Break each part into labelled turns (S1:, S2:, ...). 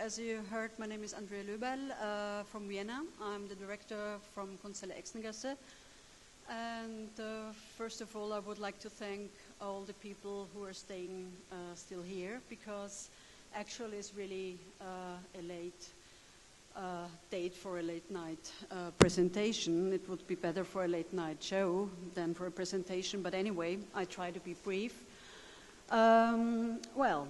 S1: as you heard, my name is Andrea Löbel from Vienna. I'm the director from Kunsthalle Exnergasse. And first of all, I would like to thank all the people who are staying still here, because actually it's really a late date for a late night presentation. It would be better for a late night show than for a presentation, but anyway, I try to be brief. Well,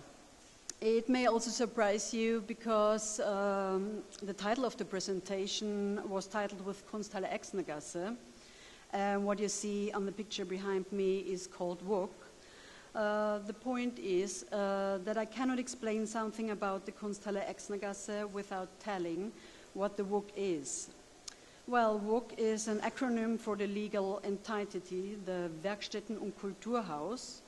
S1: it may also surprise you because the title of the presentation was titled with Kunsthalle Exnergasse. What you see on the picture behind me is called WUK. The point is that I cannot explain something about the Kunsthalle Exnergasse without telling what the WUK is. Well, WUK is an acronym for the legal entity, the Werkstätten- und Kulturhaus,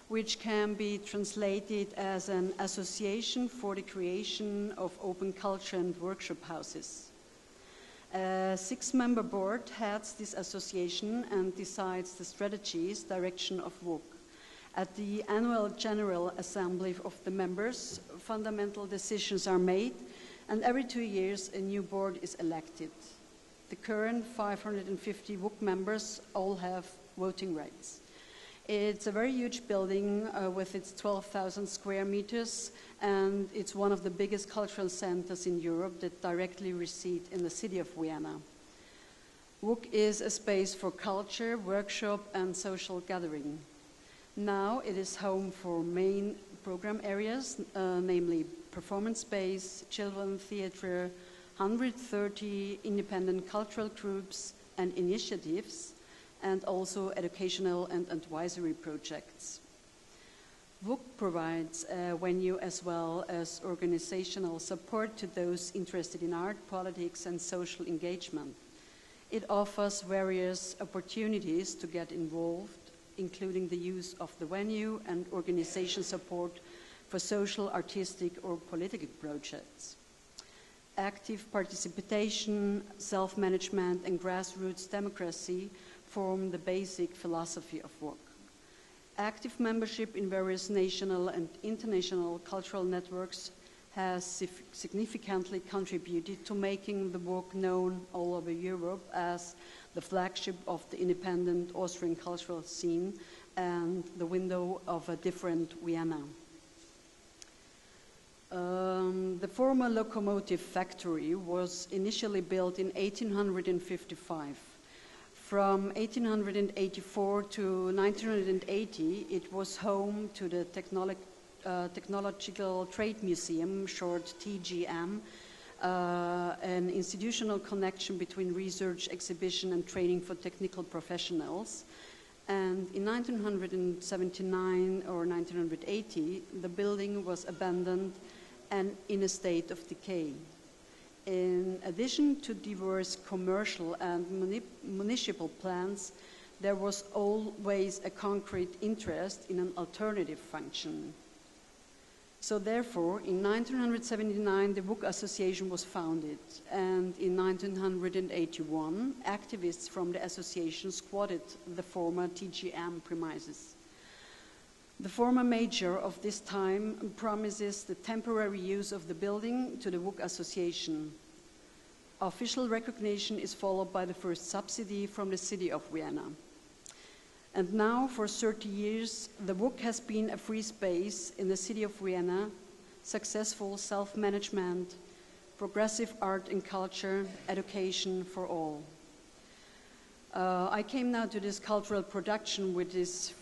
S1: which can be translated as an association for the creation of open culture and workshop houses. A six-member board heads this association and decides the strategies, direction of WUK. At the annual General Assembly of the members, fundamental decisions are made, and every 2 years a new board is elected. The current 550 WUK members all have voting rights. It's a very huge building with its 12,000 square meters, and it's one of the biggest cultural centers in Europe that directly reside in the city of Vienna. WUK is a space for culture, workshop, and social gathering. Now it is home for main program areas, namely performance space, children theatre, 130 independent cultural groups and initiatives, and also educational and advisory projects. WUK provides a venue as well as organizational support to those interested in art, politics, and social engagement. It offers various opportunities to get involved, including the use of the venue and organization support for social, artistic, or political projects. Active participation, self-management, and grassroots democracy form the basic philosophy of WUK. Active membership in various national and international cultural networks has significantly contributed to making the WUK known all over Europe as the flagship of the independent Austrian cultural scene and the window of a different Vienna. The former locomotive factory was initially built in 1855. From 1884 to 1980, it was home to the Technological Trade Museum, short TGM, an institutional connection between research, exhibition, and training for technical professionals. And in 1979 or 1980, the building was abandoned and in a state of decay. In addition to diverse commercial and municipal plans, there was always a concrete interest in an alternative function. So therefore, in 1979, the WUK Association was founded, and in 1981, activists from the association squatted the former TGM premises. The former mayor of this time promises the temporary use of the building to the WUK Association. Official recognition is followed by the first subsidy from the city of Vienna. And now, for 30 years, the WUK has been a free space in the city of Vienna, successful self-management, progressive art and culture, education for all. I came now to this cultural production, which is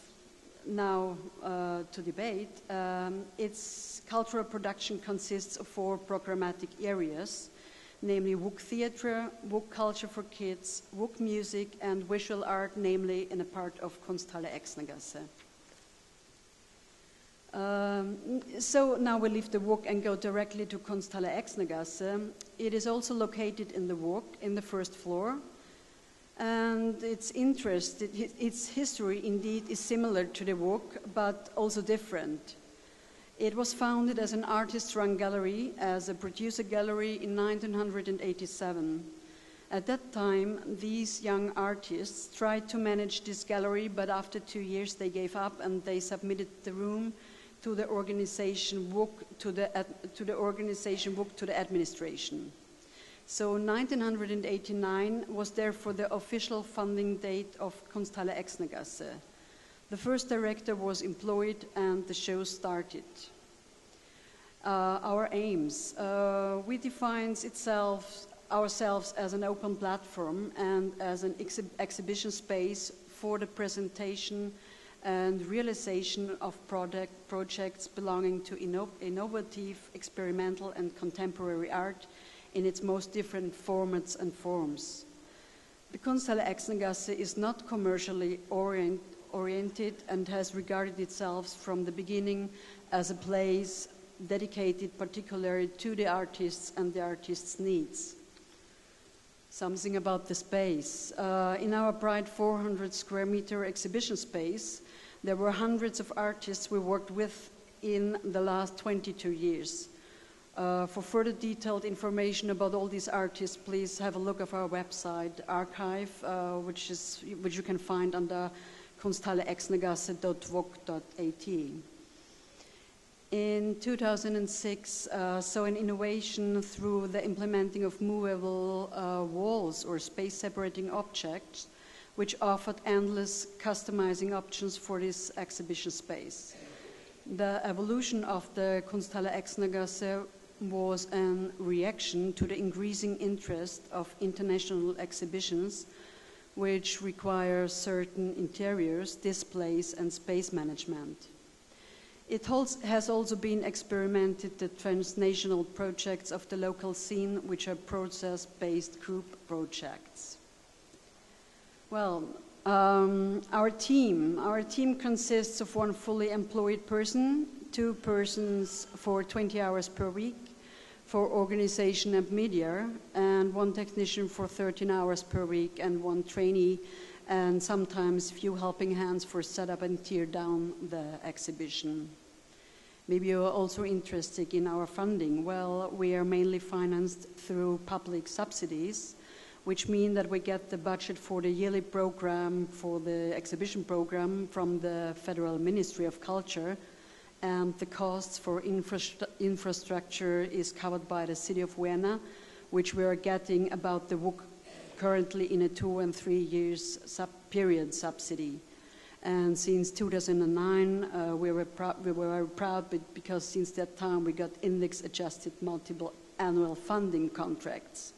S1: now to debate. Its cultural production consists of 4 programmatic areas, namely WUK Theatre, WUK Culture for Kids, WUK Music, and Visual Art, namely in a part of Kunsthalle Exnergasse. So now we leave the WUK and go directly to Kunsthalle Exnergasse. It is also located in the WUK, in the first floor. And its interest, its history indeed is similar to the WUK, but also different. It was founded as an artist-run gallery, as a producer gallery in 1987. At that time, these young artists tried to manage this gallery, but after 2 years they gave up and they submitted the room to the organization WUK to the organization WUK to the administration. So 1989 was therefore the official funding date of Kunsthalle Exnergasse. The first director was employed and the show started. Our aims. We define ourselves as an open platform and as an exhibition space for the presentation and realization of projects belonging to innovative, experimental and contemporary art in its most different formats and forms. The Kunsthalle Exnergasse is not commercially oriented and has regarded itself from the beginning as a place dedicated particularly to the artists and the artists' needs. Something about the space. In our bright 400 square meter exhibition space, there were hundreds of artists we worked with in the last 22 years. For further detailed information about all these artists, please have a look at our website archive, which you can find under kunsthalleexnergasse.wok.at. In 2006, so an innovation through the implementing of movable walls or space-separating objects, which offered endless customizing options for this exhibition space. The evolution of the Kunsthalle Exnergasse was a reaction to the increasing interest of international exhibitions, which require certain interiors, displays, and space management. It has also been experimented the transnational projects of the local scene, which are process-based group projects. Well, our team consists of one fully employed person, 2 persons for 20 hours per week for organization and media, and 1 technician for 13 hours per week, and 1 trainee, and sometimes few helping hands for setup and tear down the exhibition. Maybe you're also interested in our funding. Well, we are mainly financed through public subsidies, which mean that we get the budget for the yearly program, for the exhibition program from the Federal Ministry of Culture, and the costs for infrastructure is covered by the City of Vienna, which we are getting about the WUK currently in a 2 and 3 years period subsidy. And since 2009, we were very proud because since that time we got index-adjusted multiple annual funding contracts.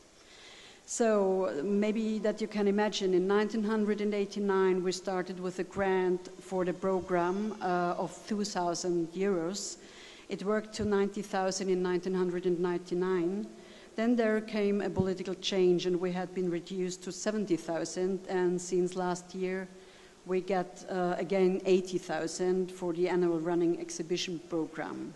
S1: So maybe that you can imagine, in 1989 we started with a grant for the program of 2,000 euros. It worked to 90,000 in 1999. Then there came a political change and we had been reduced to 70,000, and since last year we get again 80,000 for the annual running exhibition program.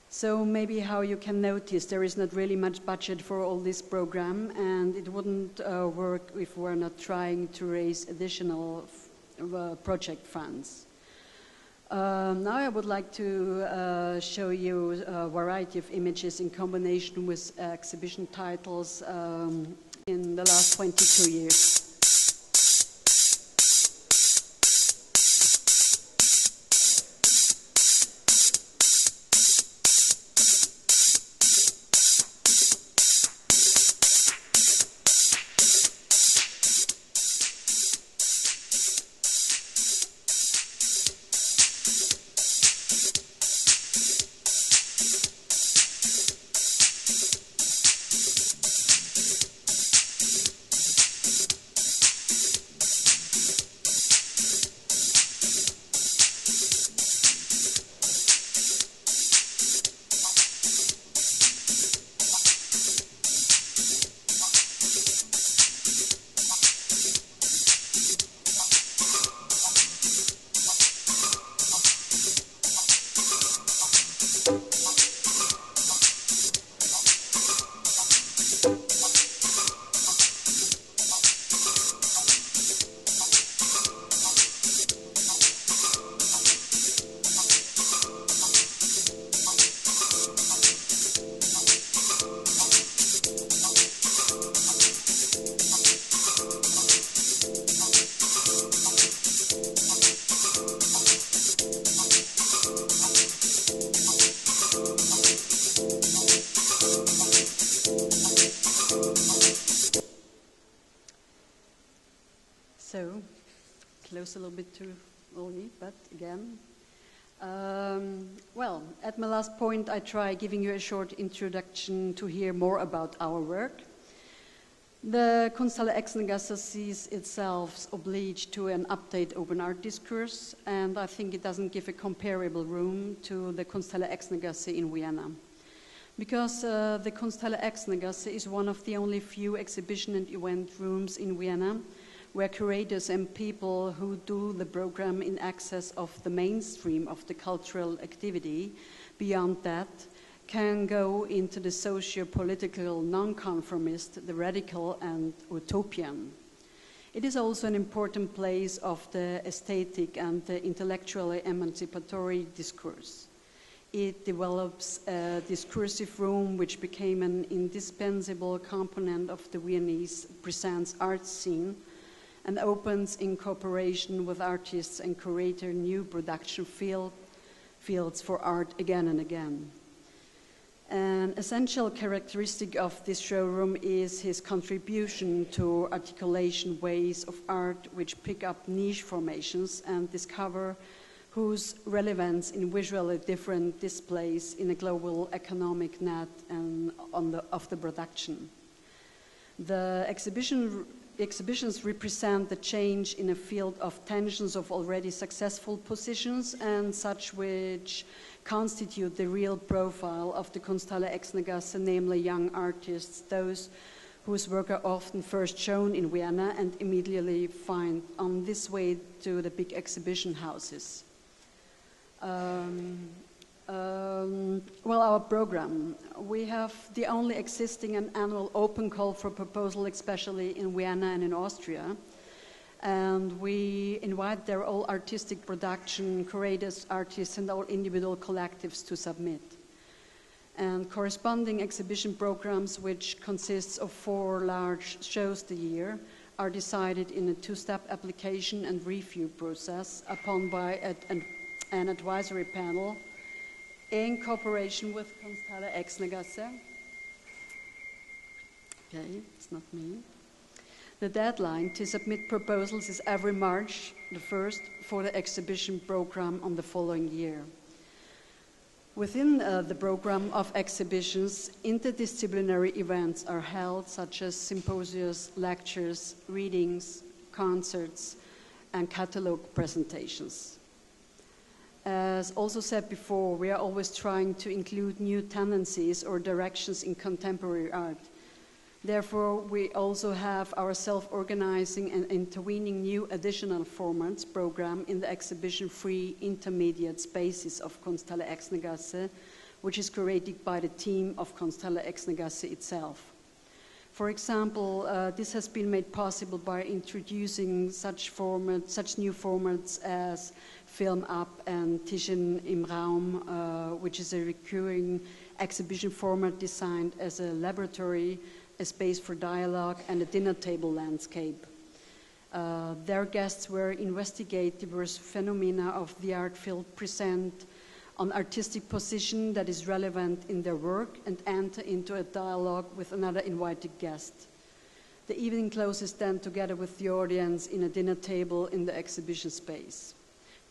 S1: So maybe how you can notice there is not really much budget for all this program, and it wouldn't work if we're not trying to raise additional project funds. Now I would like to show you a variety of images in combination with exhibition titles in the last 22 years. So, close a little bit too early, but again. Well, at my last point, I try giving you a short introduction to hear more about our work. The Kunsthalle Exnergasse sees itself obliged to an update open art discourse, and I think it doesn't give a comparable room to the Kunsthalle Exnergasse in Vienna. Because the Kunsthalle Exnergasse is one of the only few exhibition and event rooms in Vienna where curators and people who do the program in excess of the mainstream of the cultural activity, beyond that, can go into the socio-political nonconformist, the radical and utopian. It is also an important place of the aesthetic and the intellectually emancipatory discourse. It develops a discursive room which became an indispensable component of the Viennese presents art scene and opens in cooperation with artists and curators new production fields for art again and again. An essential characteristic of this showroom is his contribution to articulation ways of art which pick up niche formations and discover whose relevance in visually different displays in a global economic net and of the production. The exhibitions represent the change in a field of tensions of already successful positions and such which constitute the real profile of the Kunsthalle Exnergasse, namely young artists, those whose work are often first shown in Vienna and immediately find on this way to the big exhibition houses. Well, our program. We have the only existing and annual open call for proposal, especially in Vienna and in Austria. And we invite their all artistic production, curators, artists, and all individual collectives to submit. And corresponding exhibition programs, which consists of 4 large shows a year, are decided in a 2-step application and review process upon by an advisory panel in cooperation with Kunsthalle Exnergasse. Okay, it's not me. The deadline to submit proposals is every March the 1st for the exhibition program on the following year. Within the program of exhibitions, interdisciplinary events are held, such as symposiums, lectures, readings, concerts, and catalog presentations. As also said before, we are always trying to include new tendencies or directions in contemporary art. Therefore, we also have our self-organizing and intervening new additional formats program in the exhibition-free intermediate spaces of Kunsthalle Exnergasse, which is curated by the team of Kunsthalle Exnergasse itself. For example, this has been made possible by introducing such new formats as Film Up and Tischen im Raum, which is a recurring exhibition format designed as a laboratory, a space for dialogue, and a dinner table landscape. Their guests will investigate diverse phenomena of the art field, present an artistic position that is relevant in their work, and enter into a dialogue with another invited guest. The evening closes then together with the audience in a dinner table in the exhibition space.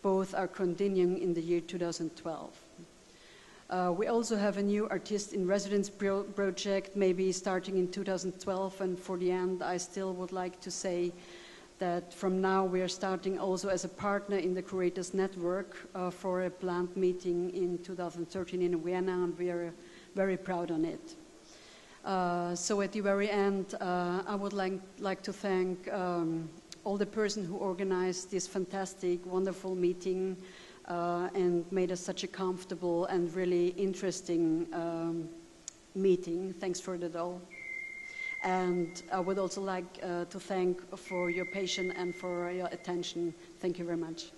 S1: Both are continuing in the year 2012. We also have a new artist in residence project, maybe starting in 2012, and for the end I still would like to say that from now we are starting also as a partner in the Curators Network for a planned meeting in 2013 in Vienna, and we are very proud on it. So at the very end, I would like to thank all the persons who organized this fantastic, wonderful meeting and made us such a comfortable and really interesting meeting. Thanks for that all. And I would also like to thank for your patience and for your attention. Thank you very much.